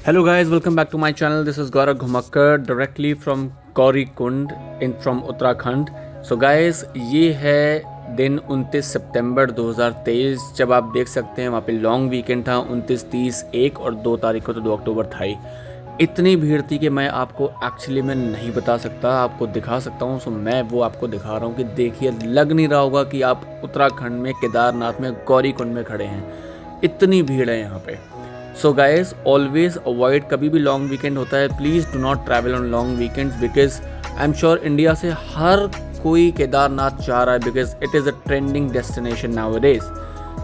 Hello guys, welcome back to my channel. This is Gaurav Ghumakkar directly from Gauri Kund from Uttarakhand. So guys, ये है दिन 29 सितंबर 2023 जब आप देख सकते हैं वहाँ पे लॉन्ग वीकेंड था 29, 30, 1 और 2 तारीख को तो 2 अक्टूबर था ही। इतनी भीड़ थी कि मैं आपको एक्चुअली में नहीं बता सकता, आपको दिखा सकता हूँ। सो मैं वो आपको दिखा रहा हूँ कि देखिए, लग नहीं रहा होगा कि आप उत्तराखंड में केदारनाथ में गौरी कुंड में खड़े हैं। इतनी भीड़ है यहाँ पे। सो गाइज ऑलवेज अवॉइड, कभी भी लॉन्ग वीकेंड होता है please do not travel on long weekends because I am sure India से हर कोई केदारनाथ चाह रहा है because it is a trending destination nowadays.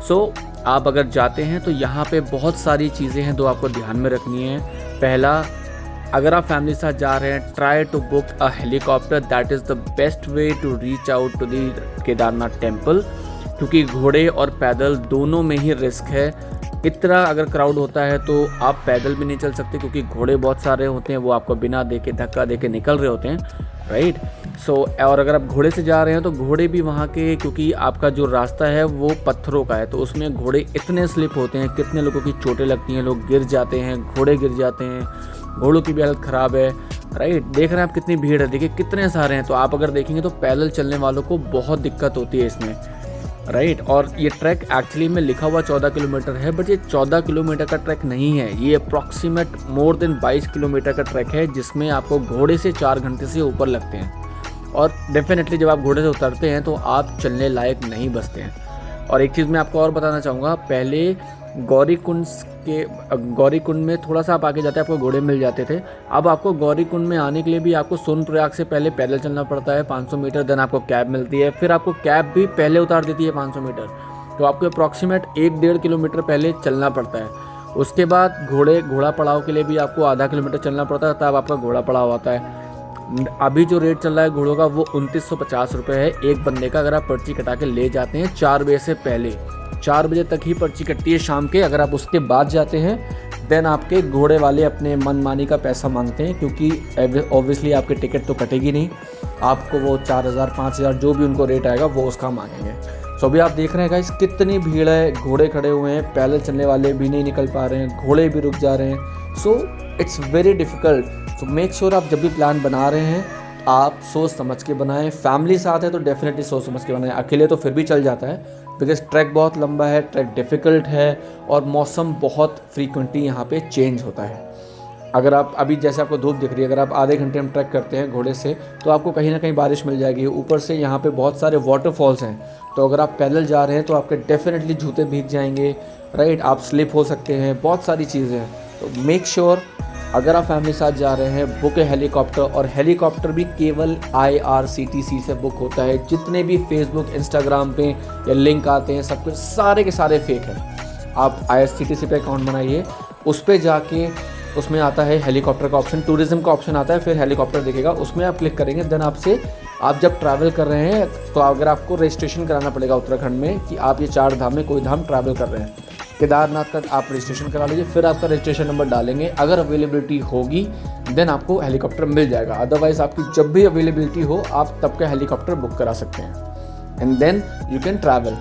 So आप अगर जाते हैं तो यहाँ पे बहुत सारी चीज़ें हैं जो आपको ध्यान में रखनी है। पहला, अगर आप फैमिली के साथ जा रहे हैं try to book a helicopter, that is the best way to reach out to the Kedarnath temple, क्योंकि घोड़े और पैदल दोनों में ही रिस्क है। इतना अगर क्राउड होता है तो आप पैदल भी नहीं चल सकते क्योंकि घोड़े बहुत सारे होते हैं, वो आपको बिना देखे धक्का देके निकल रहे होते हैं, राइट। सो और अगर आप घोड़े से जा रहे हैं तो घोड़े भी वहाँ के, क्योंकि आपका जो रास्ता है वो पत्थरों का है तो उसमें घोड़े इतने स्लिप होते हैं, कितने लोगों की चोटें लगती हैं, लोग गिर जाते हैं, घोड़े गिर जाते हैं, घोड़ों की भी हालत ख़राब है, राइट। देख रहे हैं आप कितनी भीड़ है, देखिए कितने सारे हैं। तो आप अगर देखेंगे तो पैदल चलने वालों को बहुत दिक्कत होती है इसमें, राइट। और ये ट्रैक एक्चुअली में लिखा हुआ 14 किलोमीटर है, बट ये 14 किलोमीटर का ट्रैक नहीं है, ये अप्रॉक्सीमेट मोर देन 22 किलोमीटर का ट्रैक है जिसमें आपको घोड़े से 4 घंटे से ऊपर लगते हैं। और डेफिनेटली जब आप घोड़े से उतरते हैं तो आप चलने लायक नहीं बचते हैं। और एक चीज़ मैं आपको और बताना चाहूँगा, पहले गौरी कुंड में थोड़ा सा आप आगे जाते हैं आपको घोड़े मिल जाते थे। अब आपको गौरी कुंड में आने के लिए भी आपको सोनप्रयाग से पहले पैदल चलना पड़ता है 500 मीटर, देन आपको कैब मिलती है, फिर आपको कैब भी पहले उतार देती है 500 मीटर, तो आपको अप्रॉक्सीमेट 1-1.5 किलोमीटर पहले चलना पड़ता है। उसके बाद घोड़ा पड़ाव के लिए भी आपको आधा किलोमीटर चलना पड़ता है, तब आपका घोड़ा पड़ाव आता है। अभी जो रेट चल रहा है घोड़ों का वो 2950 रुपये है एक बंदे का, अगर आप पर्ची कटा के ले जाते हैं 4 बजे से पहले। 4 बजे तक ही पर्ची कटती है शाम के। अगर आप उसके बाद जाते हैं देन आपके घोड़े वाले अपने मनमानी का पैसा मांगते हैं, क्योंकि ऑब्वियसली आपकी टिकट तो कटेगी नहीं, आपको वो 4000 5000 जो भी उनको रेट आएगा वो उसका मांगेंगे। सो अभी आप देख रहे हैं गाइस कितनी भीड़ है, घोड़े खड़े हुए हैं, पैदल चलने वाले भी नहीं निकल पा रहे हैं, घोड़े भी रुक जा रहे हैं। So it's very difficult. So make sure आप जब भी प्लान बना रहे हैं आप सोच समझ के बनाएं। फैमिली साथ है तो डेफिनेटली सोच समझ के बनाएं, अकेले तो फिर भी चल जाता है बिकॉज ट्रैक बहुत लंबा है, ट्रैक डिफ़िकल्ट है और मौसम बहुत फ्रीक्वेंटली यहाँ पे चेंज होता है। अगर आप अभी जैसे आपको धूप दिख रही है, अगर आप आधे घंटे में ट्रैक करते हैं घोड़े से तो आपको कहीं ना कहीं बारिश मिल जाएगी। ऊपर से यहाँ पे बहुत सारे वाटरफॉल्स हैं, तो अगर आप पैदल जा रहे हैं तो आपके डेफिनेटली जूते भीग जाएंगे, राइट, आप स्लिप हो सकते हैं, बहुत सारी चीज़ें हैं। तो मेक श्योर अगर आप फैमिली साथ जा रहे हैं बुक है हेलीकॉप्टर, और हेलीकॉप्टर भी केवल IRCTC से बुक होता है। जितने भी फेसबुक इंस्टाग्राम पे या लिंक आते हैं सब कुछ सारे के सारे फेक हैं। आप IRCTC पे अकाउंट बनाइए, उस पर जाके उसमें आता है हेलीकॉप्टर का ऑप्शन, टूरिज़्म का ऑप्शन आता है, फिर हेलीकॉप्टर दिखेगा, उसमें आप क्लिक करेंगे। देन आपसे आप जब ट्रैवल कर रहे हैं तो अगर आपको रजिस्ट्रेशन कराना पड़ेगा उत्तराखंड में कि आप ये 4 धाम में कोई धाम ट्रैवल कर रहे हैं, केदारनाथ का आप रजिस्ट्रेशन करा लीजिए, फिर आपका रजिस्ट्रेशन नंबर डालेंगे। अगर अवेलेबिलिटी होगी देन आपको हेलीकॉप्टर मिल जाएगा, अदरवाइज़ आपकी जब भी अवेलेबिलिटी हो आप तब का हेलीकॉप्टर बुक करा सकते हैं and then you can travel.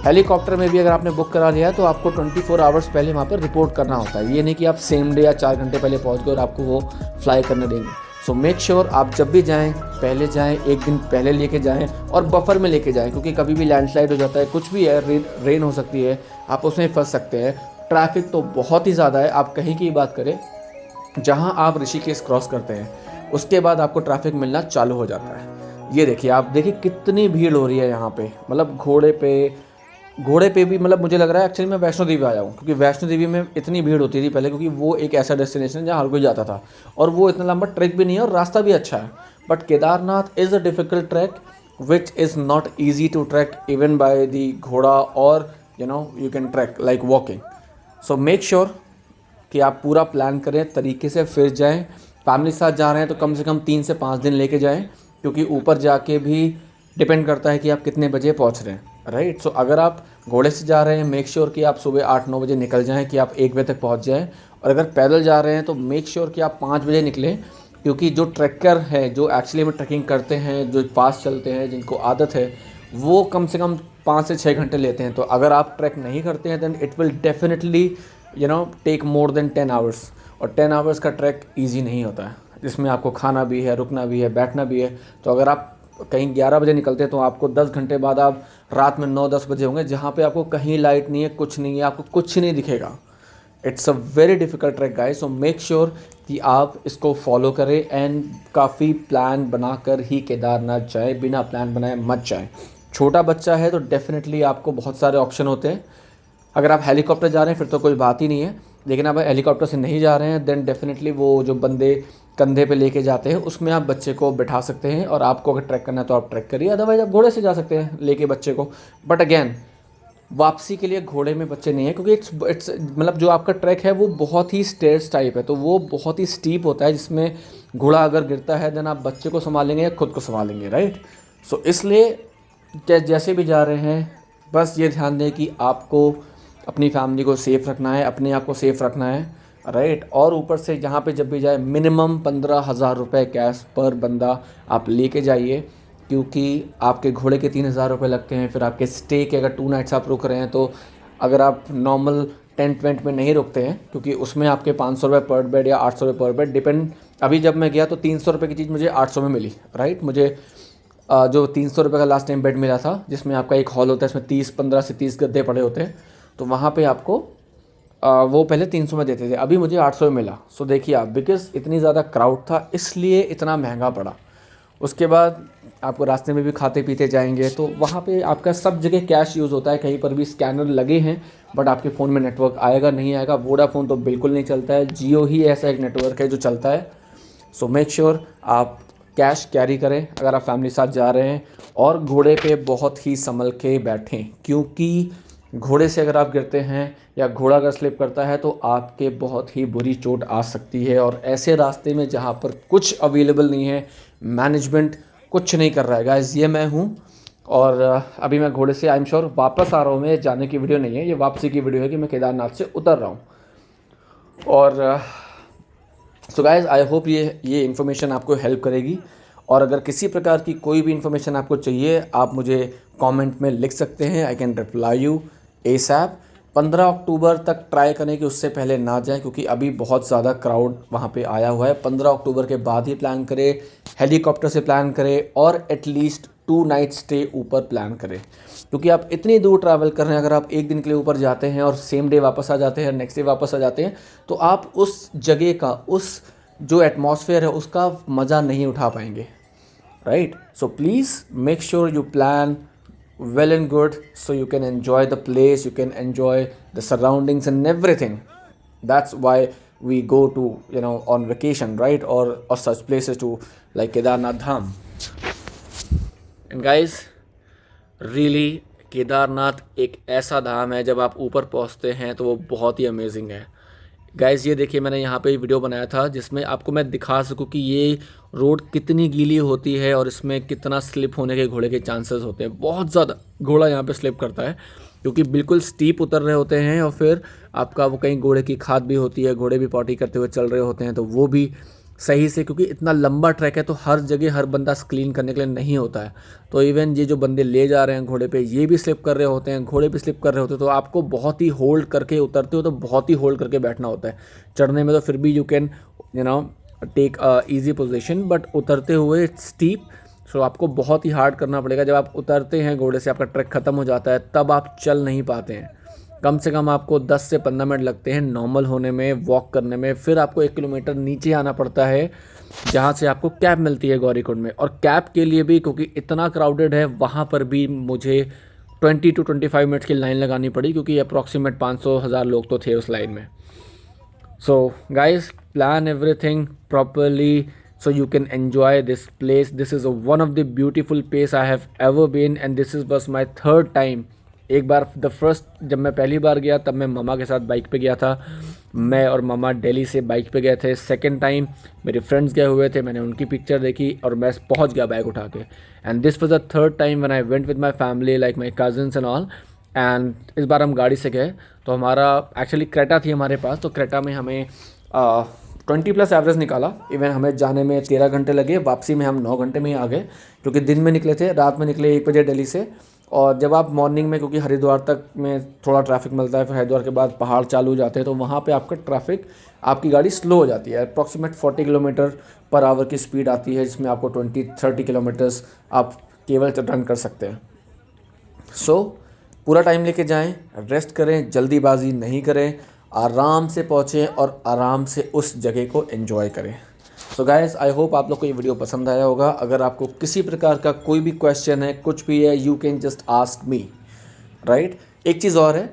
Helicopter में भी अगर आपने बुक करा लिया है तो आपको 24 आवर्स पहले वहाँ पर रिपोर्ट करना होता है। ये नहीं कि आप सेम डे या 4 घंटे पहले पहुँच गए और आपको वो फ्लाई करने देंगे। सो मेक श्योर आप जब भी जाएं पहले जाएं, एक दिन पहले लेके जाएं और बफर में लेके जाएं, क्योंकि कभी भी लैंडस्लाइड हो जाता है, कुछ भी है, रेन हो सकती है, आप उसमें फंस सकते हैं। ट्रैफिक तो बहुत ही ज़्यादा है। आप कहीं की बात करें, जहां आप ऋषिकेश क्रॉस करते हैं उसके बाद आपको ट्रैफिक मिलना चालू हो जाता है। ये देखिए, आप देखिए कितनी भीड़ हो रही है यहाँ पे, मतलब घोड़े पे भी, मतलब मुझे लग रहा है एक्चुअली मैं वैष्णो देवी आया हूँ, क्योंकि वैष्णो देवी में इतनी भीड़ होती थी पहले, क्योंकि वो एक ऐसा डेस्टिनेशन है जहाँ हर कोई जाता था और वो इतना लंबा ट्रैक भी नहीं है और रास्ता भी अच्छा है। But Kedarnath is a difficult trek which is not easy to trek even by the ghoda, और you can trek like walking. So make sure कि आप पूरा प्लान करें तरीके से, फिर जाएँ। फैमिली के साथ जा रहे हैं तो कम से कम 3 से 5 दिन लेके जाएँ, क्योंकि ऊपर जाके भी डिपेंड करता है कि आप कितने बजे पहुंच रहे हैं, राइट। सो अगर आप घोड़े से जा रहे हैं मेक श्योर कि आप सुबह 8-9 बजे निकल जाएं कि आप 1 बजे तक पहुंच जाएं, और अगर पैदल जा रहे हैं तो मेक श्योर कि आप 5 बजे निकलें, क्योंकि जो ट्रैकर है, जो एक्चुअली में ट्रैकिंग करते हैं, जो फास्ट चलते हैं, जिनको आदत है, वो कम से कम 5 से 6 घंटे लेते हैं। तो अगर आप ट्रैक नहीं करते हैं than it will definitely take more than 10 hours. और 10 आवर्स का ट्रैक ईजी नहीं होता है, जिसमें आपको खाना भी है, रुकना भी है, बैठना भी है। तो अगर आप कहीं 11 बजे निकलते हैं तो आपको 10 घंटे बाद आप रात में 9-10 बजे होंगे, जहाँ पे आपको कहीं लाइट नहीं है, कुछ नहीं है, आपको कुछ नहीं दिखेगा। It's a very difficult track guys, so make sure कि आप इसको फॉलो करें एंड काफ़ी प्लान बनाकर ही केदारनाथ जाएं, बिना प्लान बनाए मत जाएं। छोटा बच्चा है तो डेफिनेटली आपको बहुत सारे ऑप्शन होते हैं। अगर आप हेलीकॉप्टर जा रहे हैं फिर तो कोई बात ही नहीं है, लेकिन आप हेलीकॉप्टर से नहीं जा रहे हैं देन डेफिनेटली वो जो बंदे कंधे पे लेके जाते हैं उसमें आप बच्चे को बिठा सकते हैं, और आपको अगर ट्रैक करना है तो आप ट्रैक करिए, अदरवाइज आप घोड़े से जा सकते हैं लेके बच्चे को। बट अगेन वापसी के लिए घोड़े में बच्चे नहीं है, क्योंकि इट्स मतलब जो आपका ट्रैक है वो बहुत ही स्टेयर्स टाइप है, तो वो बहुत ही स्टीप होता है, जिसमें घोड़ा अगर गिरता है देन आप बच्चे को संभालेंगे या खुद को संभालेंगे, राइट। सो इसलिए जैसे भी जा रहे हैं बस ये ध्यान दें कि आपको अपनी फैमिली को सेफ़ रखना है, अपने आप को सेफ़ रखना है, राइट। और ऊपर से जहाँ पे जब भी जाए मिनिमम 15,000 रुपये कैश पर बंदा आप लेके जाइए, क्योंकि आपके घोड़े के 3,000 रुपये लगते हैं। फिर आपके स्टे के अगर 2 नाइट्स आप रुक रहे हैं तो अगर आप नॉर्मल टेंट वेंट में नहीं रुकते हैं, क्योंकि उसमें आपके 500 रुपये पर बेड या 800 रुपये पर बेड डिपेंड। अभी जब मैं गया तो 300 रुपये की चीज़ मुझे 800 में मिली, राइट। मुझे जो 300 रुपये का लास्ट टाइम बेड मिला था, जिसमें आपका एक हॉल होता है, इसमें 15 से 30 गद्दे पड़े होते हैं, तो वहाँ पे आपको वो पहले 300 में देते थे, अभी मुझे 800 में मिला। सो देखिए आप, बिकॉज़ इतनी ज़्यादा क्राउड था इसलिए इतना महंगा पड़ा। उसके बाद आपको रास्ते में भी खाते पीते जाएंगे तो वहाँ पे आपका सब जगह कैश यूज़ होता है, कहीं पर भी स्कैनर लगे हैं, बट आपके फ़ोन में नेटवर्क आएगा नहीं आएगा। वोडाफोन तो बिल्कुल नहीं चलता है, जियो ही ऐसा एक नेटवर्क है जो चलता है। सो मेक श्योर आप कैश कैरी करें अगर आप फैमिली साथ जा रहे हैं, और घोड़े पे बहुत ही संभल के बैठें, क्योंकि घोड़े से अगर आप गिरते हैं या घोड़ा अगर स्लिप करता है तो आपके बहुत ही बुरी चोट आ सकती है। और ऐसे रास्ते में जहाँ पर कुछ अवेलेबल नहीं है, मैनेजमेंट कुछ नहीं कर रहा है गाइस, ये मैं हूँ। और अभी मैं घोड़े से आई एम श्योर वापस आ रहा हूँ, मैं जाने की वीडियो नहीं है, ये वापसी की वीडियो है कि मैं केदारनाथ से उतर रहा हूँ। और सो गाइस आई होप ये इन्फॉर्मेशन आपको हेल्प करेगी। और अगर किसी प्रकार की कोई भी इन्फॉर्मेशन आपको चाहिए आप मुझे कमेंट में लिख सकते हैं, I can reply you ASAP. 15 अक्टूबर तक ट्राई करें कि उससे पहले ना जाएं, क्योंकि अभी बहुत ज़्यादा क्राउड वहाँ पे आया हुआ है। 15 अक्टूबर के बाद ही प्लान करें, हेलीकॉप्टर से प्लान करें, और एटलीस्ट 2 नाइट स्टे ऊपर प्लान करें, क्योंकि आप इतनी दूर ट्रैवल कर रहे हैं। अगर आप एक दिन के लिए ऊपर जाते हैं और सेम डे वापस आ जाते हैं, नेक्स्ट डे वापस आ जाते हैं, तो आप उस जगह का, उस जो एटमॉस्फेयर है उसका मज़ा नहीं उठा पाएंगे, right? So please make sure you plan well and good so you can enjoy the place, you can enjoy the surroundings and everything. That's why we go to, on vacation, right? Or such places to like Kedarnath Dham. And guys, really Kedarnath एक ऐसा धाम है, जब आप ऊपर पहुंचते हैं तो वो बहुत ही अमेजिंग है। गाइस ये देखिए, मैंने यहाँ पे वीडियो बनाया था जिसमें आपको मैं दिखा सकूँ कि ये रोड कितनी गीली होती है और इसमें कितना स्लिप होने के घोड़े के चांसेस होते हैं। बहुत ज़्यादा घोड़ा यहाँ पे स्लिप करता है, क्योंकि बिल्कुल स्टीप उतर रहे होते हैं, और फिर आपका वो कहीं घोड़े की खाद भी होती है, घोड़े भी पॉटी करते हुए चल रहे होते हैं, तो वो भी सही से, क्योंकि इतना लंबा ट्रैक है तो हर जगह हर बंदा क्लीन करने के लिए नहीं होता है। तो इवन ये जो बंदे ले जा रहे हैं घोड़े पे, ये भी स्लिप कर रहे होते हैं, घोड़े भी स्लिप कर रहे होते हैं, तो आपको बहुत ही होल्ड करके उतरते हो तो बहुत ही होल्ड करके बैठना होता है। चढ़ने में तो फिर भी you can take easy position, but उतरते हुए इट्स स्टीप, सो आपको बहुत ही हार्ड करना पड़ेगा। जब आप उतरते हैं घोड़े से, आपका ट्रैक ख़त्म हो जाता है, तब आप चल नहीं पाते हैं। कम से कम आपको 10 से 15 मिनट लगते हैं नॉर्मल होने में, वॉक करने में। फिर आपको 1 किलोमीटर नीचे आना पड़ता है, जहाँ से आपको कैब मिलती है गौरीकुंड में। और कैब के लिए भी, क्योंकि इतना क्राउडेड है, वहाँ पर भी मुझे 20 to 25 मिनट्स की लाइन लगानी पड़ी, क्योंकि अप्रॉक्सीमेट 500,000 लोग तो थे उस लाइन में। So guys, plan everything properly so you can enjoy this place. This is one of the beautiful place I have ever been, and this was my 3rd time. एक बार जब मैं पहली बार गया तब मैं मामा के साथ बाइक पे गया था, मैं और मामा दिल्ली से बाइक पे गए थे। सेकंड टाइम मेरे फ्रेंड्स गए हुए थे, मैंने उनकी पिक्चर देखी और मैं पहुंच गया बाइक उठा के। And this was the 3rd time when I went with my family, like my cousins and all. And इस बार हम गाड़ी से गए, तो हमारा एक्चुअली क्रेटा थी हमारे पास, तो क्रेटा में हमें 20+ एवरेज निकाला। इवन हमें जाने में 13 घंटे लगे, वापसी में हम 9 घंटे में ही आ गए, क्योंकि दिन में निकले थे, रात में निकले 1 बजे दिल्ली से, और जब आप मॉर्निंग में, क्योंकि हरिद्वार तक में थोड़ा ट्रैफिक मिलता है, फिर हरिद्वार के बाद पहाड़ चालू हो जाते हैं, तो वहाँ पे आपका ट्रैफिक, आपकी गाड़ी स्लो हो जाती है। अप्रॉक्सीमेट 40 किलोमीटर पर आवर की स्पीड आती है, जिसमें आपको 20-30 किलोमीटर्स आप केवल रन कर सकते हैं। सो पूरा टाइम लेके जाएं, रेस्ट करें, जल्दीबाजी नहीं करें, आराम से पहुँचें और आराम से उस जगह को एंजॉय करें। सो गाइस, आई होप आप लोग को ये वीडियो पसंद आया होगा। अगर आपको किसी प्रकार का कोई भी क्वेश्चन है, कुछ भी है, you can just ask me, right. एक चीज़ और है,